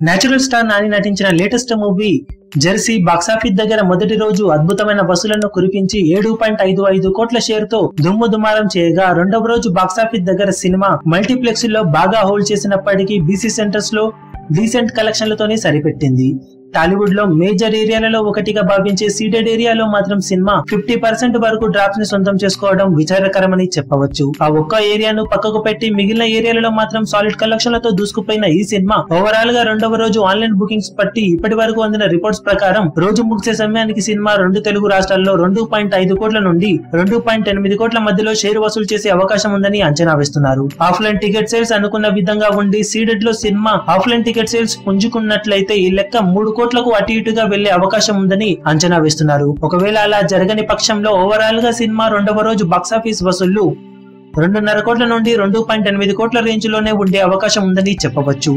Natural star Nani నటించిన latest movie Jersey box office దగ్గర మొదటి రోజు అద్భుతమైన వసూలను కురిపించి 7.55 కోట్ల షేర్ తో దుమ్ము దుమారం చేయగా రెండవ రోజు బాక్సాఫీస్ దగ్గర సినిమా మల్టీప్లెక్స్ లో బాగా హోల్డ్ చేసినప్పటికీ బీసీ సెంటర్స్ లో డీసెంట్ కలెక్షన్లతోనే సరిపెట్టింది. టాలీవుడ్ లో మేజర్ ఏరియాలలో ఒకటిగా భావించే సీడెడ్ ఏరియాలో మాత్రం సినిమా 50% వరకు డ్రాప్స్ ని సొంతం చేసుకోవడం విచారకరమని చెప్పవచ్చు. ఆ ఒక్క ఏరియాను పక్కకు పెట్టి మిగిలిన ఏరియాలలో మాత్రం సాలిడ్ కలెక్షన్లతో దూసుకుపోయిన ఈ సినిమా ఓవరాల్ గా రెండవ రోజు ఆన్లైన్ బుకింగ్స్ పట్టి ఇప్పటి వరకు అందిన రిపోర్ట్స్ ప్రకారం రోజు ముగిసే సమయానికి సినిమా రెండు తెలుగు రాష్ట్రాల్లో 2.5 కోట్ల నుండి 2.8 కోట్ల మధ్యలో షేర్ వసూలు చేసే అవకాశం ఉందని అంచనా వేస్తున్నారు. ఆఫ్లైన్ టికెట్ సేల్స్ అనుకున్న విధంగా ఉండి సీడెడ్ లో సినిమా ఆఫ్లైన్ టికెట్ సేల్స్ పుంజుకున్నట్లయితే ఈ లెక్క 3 కోట్లకు అటు ఇటుగా వెళ్లే అవకాశం ఉందని అంచనా వేస్తున్నారు. ఒకవేళ అలా జరగని పక్షంలో ఓవరాల్ గా సినిమా రెండవ రోజు బాక్సాఫీస్ వసూళ్లు 2.5 కోట్ల నుండి 2.8 కోట్ల రేంజ్ లోనే ఉండే అవకాశం ఉందని చెప్పవచ్చు.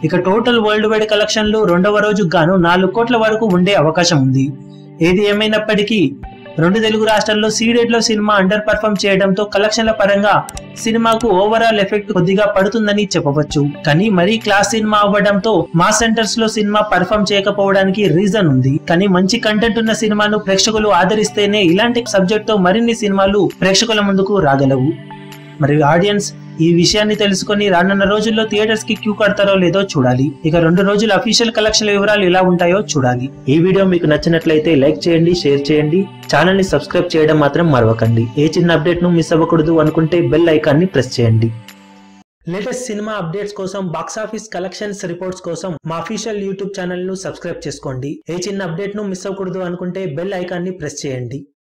ఇక టోటల్ వరల్డ్ వైడ్ కలెక్షన్లు రెండవ రోజు గాను 4 కోట్ల వరకు ఉండే అవకాశం ఉంది. ఏది ఏమైనప్పటికీ రెండు తెలుగు రాష్ట్రాల్లో సీడెడ్ లో సినిమా అండర్ పర్ఫార్మ్ చేయడంతో కలెక్షన్ల పరంగా సినిమాకు ఓవరాల్ ఎఫెక్ట్ కొద్దిగా పడుతుందని చెప్పవచ్చు. కానీ మరీ క్లాస్ సినిమా అవ్వడంతో మాస్ సెంటర్స్ లో సినిమా పర్ఫార్మ్ చేయకపోవడానికి రీజన్ ఉంది. కానీ మంచి కంటెంట్ ఉన్న సినిమాను ప్రేక్షకులు ఆదరిస్తేనే ఇలాంటి సబ్జెక్ట్ తో మరిన్ని సినిమాలు ప్రేక్షకుల ముందుకు రాగలవు. మరి ఆడియన్స్ ఈ విషయాన్ని తెలుసుకుని రానున్న రోజుల్లో థియేటర్స్ కి క్యూ కడతారో లేదో చూడాలి. ఇక 2 రోజుల అఫీషియల్ కలెక్షన్ల వివరాలు ఎలా ఉంటాయో చూడాలి. ఈ వీడియో మీకు నచ్చినట్లయితే లైక్ చేయండి, షేర్ చేయండి, ఛానల్ ని సబ్స్క్రైబ్ చేయడం మాత్రం మరవకండి. ఏ చిన్న అప్డేట్ ను మిస్ అవ్వకూడదు అనుకుంటే బెల్ ఐకాన్ ని ప్రెస్ చేయండి. లేటెస్ట్ సినిమా అప్డేట్స్ కోసం, బాక్సాఫీస్ కలెక్షన్స్ రిపోర్ట్స్ కోసం మా అఫీషియల్ యూట్యూబ్ ఛానల్ ను సబ్స్క్రైబ్ చేసుకోండి. ఏ చిన్న అప్డేట్ ను మిస్ అవ్వకూడదు అనుకుంటే బెల్ ఐకాన్ ని ప్రెస్ చేయండి.